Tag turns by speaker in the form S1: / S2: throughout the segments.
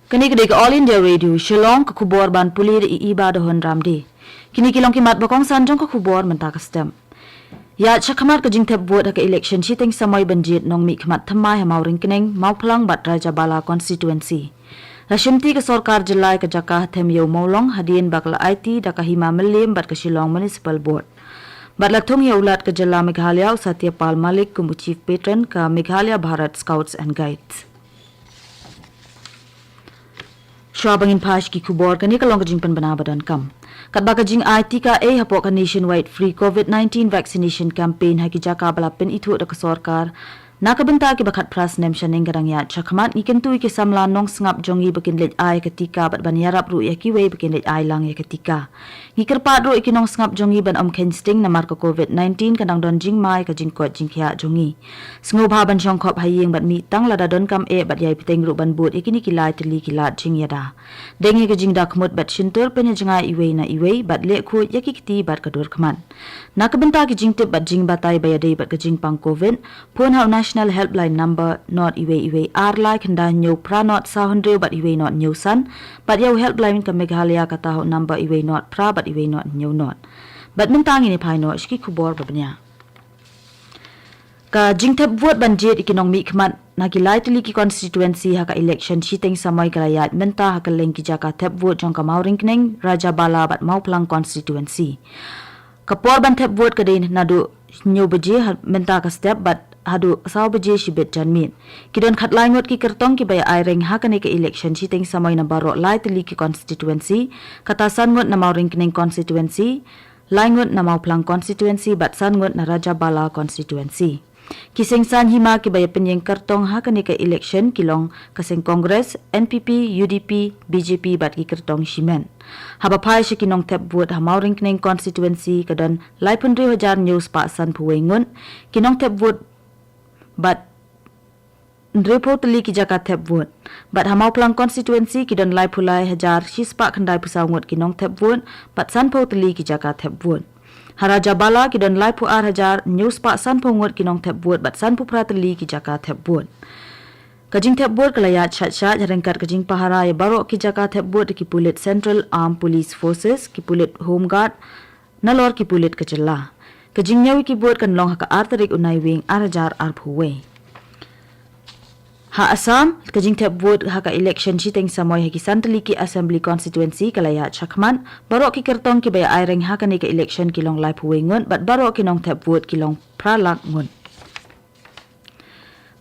S1: Kini kedai ke All India Radio Shillong ke kubor ban puli de iba de hon ramdi. Kini kilong kimat bakong sanjong ke kubor mentah kestem. Ya chakamat ke jing tep buat ke election shitting samai banjit nong mi kemat thamai hamau ringkening mau pelang bat Raja Bala constituency. Rashimti ke sorkar jelai ke Jakah them yau maulong hadien bakal IT daka hima melim bat ke Shillong Municipal Board. Bat latung ya ulat ke Jela Meghalaya Satyapal Malik kumu chief patron ke Meghalaya Bharat Scouts and Guides. Syabangin pash ki kubor kani kalong kajing penbenabadan kam. Kat baka jing IT ka hapok ka nationwide free COVID-19 vaccination campaign haki jaka balapin itu da kesorkar. Nakabenta ki bakat pras nem shaneng garangya chakmat ni kentu ki samla nong sngap jongi bakin lej ai ketika bat ban yarap ru ya ki wei bakin lej ai lang ya ketika. Ni kerpat ru ki nong sngap jongi ban om kensting na marka COVID-19 kanang don jing mai ka jing kot jing kya jongi. Sngop ha ban chong khop hayeng bat mi tang lada don kam bat yai piteng ru ban bot ikini kilai teli kilat jing yada. Dengi ka jing dak mut bat shintur penya jingai iwei na iwei bat le khu ya ki kiti bat kadur khaman. Nakabenta ki jing tip bat jing batai bayadei bat ka jing pang COVID pun ha National Helpline Number not iwe R like handa nyo pra not sa hundre but iwe not nyo san but yaw helpline ka Meghalaya kata ho number iwe not pra but iwe not nyo not but mentang ini pai no shki kubor babnya ka jingtep vote banjit ikinong mi khmat nakilai tili ki constituency ha ka election shiteng samai kalayat menta ha ka leng ki jaka tep vote jong ka mauring kneng Raja Bala bat mau plang constituency kapor ban tep vote ka din nadu nyo beje menta ka step but hadu saw beje shibet janmin kidon khat lai ngot ki kertong ki bay ai reng ha kane ke election shiteng samai na baro lai tili ki constituency kata san ngot na mauring kneng constituency lai ngot na mau plang constituency bat san ngot na Raja Bala constituency Kiseng san hima ki bay penyeng kertong ha kane ke election kilong kaseng Congress NPP UDP BJP bat ki kertong shimen haba pai shikinong tep buat ha mauring kneng constituency kadon lai pun 2000 news pa san puwengun kinong tep buat but report li ki jaka tep vote but hamau plang constituency ki don lai pulai hajar shispa khandai pusau ngot ki nong tep vote but san po li ki jaka tep vote Raja Bala ki don lai pu ar hajar news pa san po ngot ki nong tep vote but san pu pratli ki jaka tep vote kajing tep vote kalaya chat jarengkat kajing pahara ya baro ki jaka tep vote ki pulit Central Armed Police Forces ki pulit Home Guard nalor ki pulit kecela kajing nyawi ki vote kan long ha ka artarik unai wing arajar arphuwe ha Assam kajing tep vote ha ka election shiteng samoy ha ki santali ki assembly constituency kalaya chakman baro ki kertong ki bay aireng ha ka ni ka election ki long lai phuwe ngon but baro ki nong tep vote ki long pralak ngon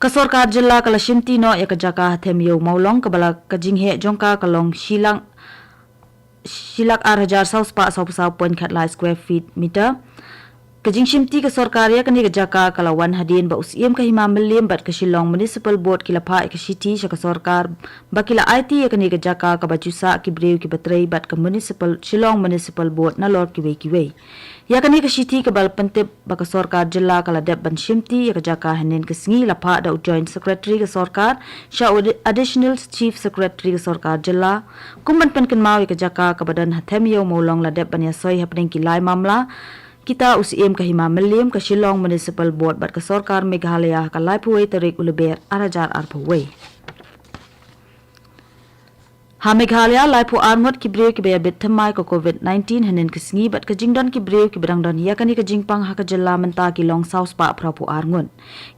S1: ka sarkar jilla kala shimti no ya ka jaka them yo maulong ka bala kajing he jongka kalong shilak arajar south pa south point khat lai square feet meter Kajing shimti ke sorkarya kani ke jaka kalawan hadin ba usiem ka hima melim bat ke Shillong Municipal Board kila pa ke city sya ke sorkar bakila IT ya kani ke jaka ka bajusa ki breu ki batrei bat ke Municipal Shillong Municipal Board na lord ki wei ya kani ke city ke bal pentep ba ke sorkar jilla kala dep ban shimti ya ke jaka hanen ke singi la pa da joint secretary ke sorkar sya additional chief secretary ke sorkar jilla kumban pen ken mau ya ke jaka ka badan hathem yo molong la dep ban ya soi hapning ki lai mamla kita usiem ka hima melim ka Shillong Municipal Board bat ka sorkar Meghalaya ka lai puwe tarik uleber arajar arpuwe ha Meghalaya lai pu arngot ki breu ki be bit thamai ko COVID-19 hanen ka singi bat ka jingdon ki breu ki bedang don ya kani ka jingpang ha ka jella menta ki long south pa prapu arngot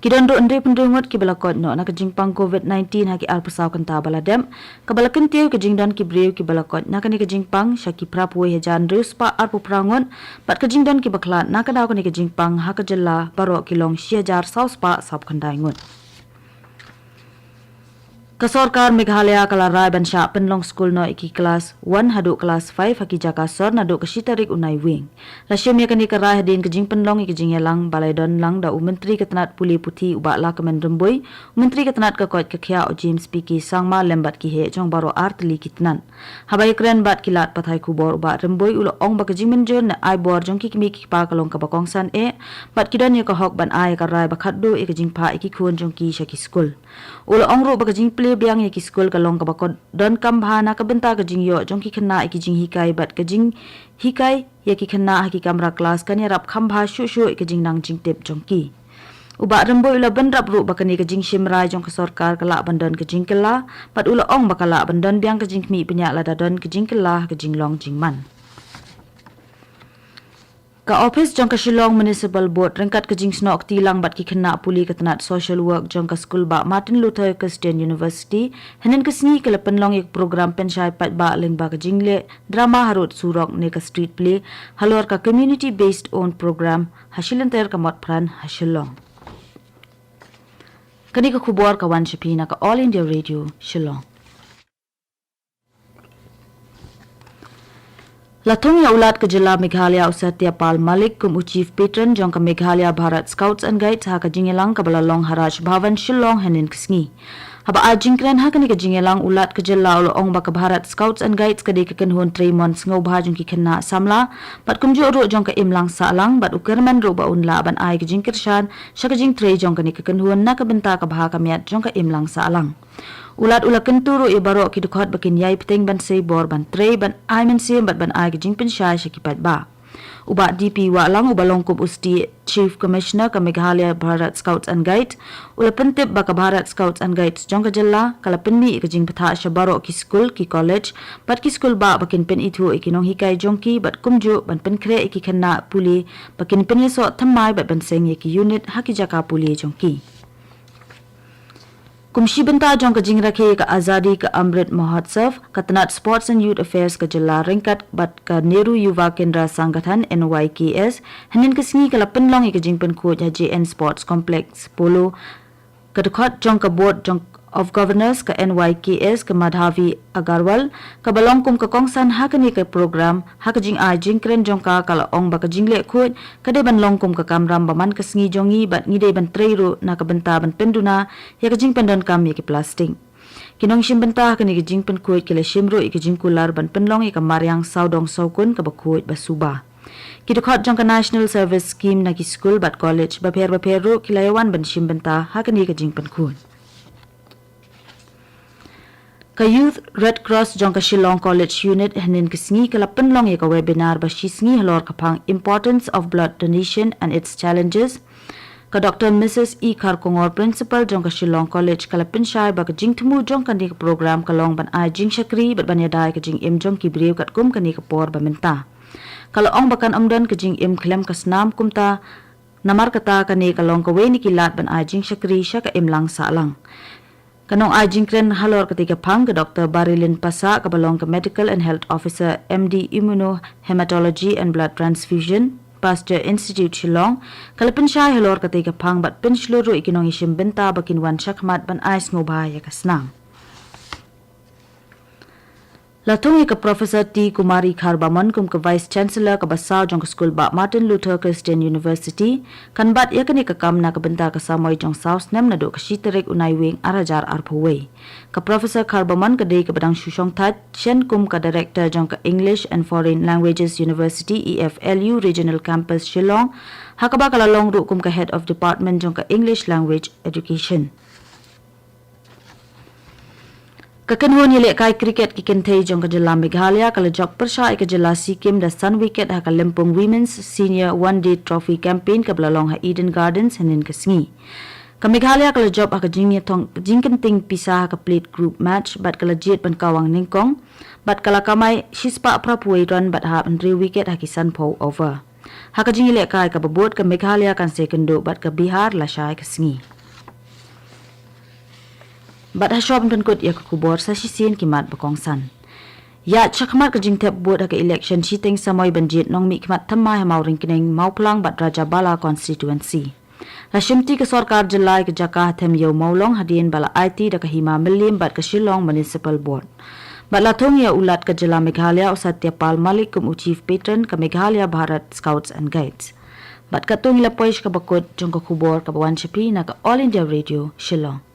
S1: ki don do andre pendungot ki belakot no na ka jingpang COVID-19 ha ki arpusaw kan ta baladem ka balakin tiu ka jingdon ki breu ki belakot na kani ka jingpang sya ki prapu hejan reus pa arpu prangon bat ka jingdon ki bakla na ka daw kani ka jingpang ha ka jella baro ki long syajar south pa sab khandai ngot Kasorkar Meghalaya kala rai ban sya penlong school no iki kelas 1 hadu kelas 5 haki jaka sor nadu kesitarik unai wing. Lasyam ya kani karai hadin kejing penlong iki jing yalang balai don lang da menteri ketenat puli puti ubak la kemen remboi menteri ketenat ke kot ke khia o James Piki sangma lembat ki he jong baro artli kitnan. Habai kren bat kilat pathai kubor ubak remboi ulo ong ba kejing menjer na ai bor jong ki kimi ki pa kalong ka bakongsan bat kidan ya ka hok ban ai karai bakaddo iki jing pa iki khun jong ki syaki school. Ulo ong ro ba kejing biang ya ki school kalong ka bakod don kambhana ka benta ka jing yo jong ki khna ki jing hikai bat ka jing hikai ya ki khna ha ki kamra class kan ya rap khambha shu ki jing nang jing tep jong ki Uba rembo ula bendrap ru bakani kajing shimrai jong ke sorkar kelak bandan kajing kela, pat ula ong bakala bandan biang kajing mi penyak ladadon kajing kela kajing long jingman. Ka office jong ka Shillong Municipal Board rengkat kajing snok tilang bat ki kena puli ketenat social work jong ka school ba Martin Luther Christian University henen kesni ke lepen long ik program pensyai pat ba leng ba kajing le drama harut surok ne ka street play halor ka community based own program hasilan ter ka mot pran Shillong. Kani ka khubor ka wan shapi na ka All India Radio Shillong. Latung ya ulat ke Jila Meghalaya Usatia Pal Malik kum Chief Patron jong ka Meghalaya Bharat Scouts and Guides ha ka jingelang ka balalong Haraj Bhavan Shillong henin kesngi. Haba ajingkren ha kani ka jingelang ulat ke Jila ong ba ka Bharat Scouts and Guides ka de ka kenhun 3 months ngau bha jong ki kena samla bat kum jo ro jong ka imlang salang bat ukerman ro ba unla ban ai ka jingkirshan sha ka jing 3 jong ka ni ka kenhun na ka benta ka bha ka miat jong ka imlang salang. Ulat ula kenturu ibaro ki dukhat bakin yai peteng ban sei bor ban trei ban ai men sim bat ban ai gijing pensyai shakipat ba. Uba DP wa lang uba longkup usti Chief Commissioner ka Meghalaya Bharat Scouts and Guides ula pentip ba ka Bharat Scouts and Guides jong ka jella kala penni gijing petha shabaro ki school ki college bat ki school ba bakin pen itu ikinong hikai jongki bat kumju ban penkre iki kena puli bakin penyeso thamai bat ban seng ki unit haki jaka puli jongki. Kumshi benta jong ka jing rakhe ka Azadi ka Amrit Mahotsav ka Tanat Sports and Youth Affairs ka Jilla Ringkat bat ka Nehru Yuva Kendra Sangathan NYKS hanin kesngi ka lapen long ka jing pen coach JN Sports Complex Polo ka dukhat jong ka board jong of Governors ka NYKS ka Madhavi Agarwal ka balongkum ka kongsan ha kani ka program ha ka jing a jingkren jong ka kala ong ba ka jingle khut ka de ban longkum ka kamram baman ka sngi jongi bat ngi de ban treiro na ka benta ban penduna ya ka jing pendon kam ya ki plastic kinong shim benta ka ni ka jing pen khut kila shimro i ka jing kular ban penlong i ka maryang saudong saukun ka ba khut ba suba kidukhat jong ka National Service Scheme na ki school bat college ba pher ro kilayawan ban shim benta ha kani ka jing pen khut. Ka Youth Red Cross jong ka Shillong College Unit hanin kesngi kala penlong ka webinar ba shisngi halor ka pang Importance of Blood Donation and its Challenges ka Dr. Mrs. E. Karkongor Principal jong ka Shillong College kala pensyai ba ka jing temu jong ka ni ka program kalong ban ai jing shakri bat ban yadai ka jing im jong ki brew kat kum ka ni ka por ba menta kala ong bakan amdan ka jing im klem ka snam kumta namar kata ka ni kalong ka we ni kilat ban ai jing shakri sha ka im lang sa lang. Kanong ajingkren halor ketika pang ke Dr. Barilin Pasa ke balong ke Medical and Health Officer MD Immunohematology and Blood Transfusion Pasteur Institute Shillong kala pensyai halor ketika pang bat pensluru ikinong isim benta bakin wan syakmat ban ais ngobaya kasnang. Latung ka Professor T. Kumari Kharbamon kum ka Vice Chancellor ka Basaw jong ka School ba Martin Luther Christian University kan bat ya kani ka kam na ka benta ka samoy jong South nem na do ka shiterek unai wing arajar arphuwei ka Professor Kharbamon ka dei ka badang shushong that chen kum ka Director jong ka English and Foreign Languages University EFLU Regional Campus Shillong hakaba kala long ru kum ka Head of Department jong ka English Language Education. Kakenhun yele kai cricket ki kentei jong ka Jilla Meghalaya kala jok persha ka Jilla Sikkim da Sun Wicket ha ka Limpung Women's Senior One Day Trophy Campaign ka Blalong ha Eden Gardens hanin kesngi. Ka Meghalaya kala job ha ka jingkenting pisah ha ka plate group match bat kala jet ban kawang ningkong bat kala kamai shispa prapuai run bat ha ban 3 wicket ha ki Sun Po over. Ha ka jingile kai ka babot ka Meghalaya kan second bat ka Bihar la shai kesngi. Bat ha shop pen kot ya ka kubor sa sisin kimat bakongsan. Ya chakmat ka jingtep buat ka election shiteng samoy banjit nong mi kimat thamai hamauring kineng mauplang bat Raja Bala constituency. La shimti ka sarkar Jilai ka jaka them yo maulong hadien bala IT da ka hima milim bat ka Shillong Municipal Board. Bat latung ya ulat ka Jila Meghalaya Usatia Pal Malik kum Chief Patron ka Meghalaya Bharat Scouts and Guides. Bat katung ila poish ka bakot jong ka kubor ka bawan shapi na ka All India Radio Shillong.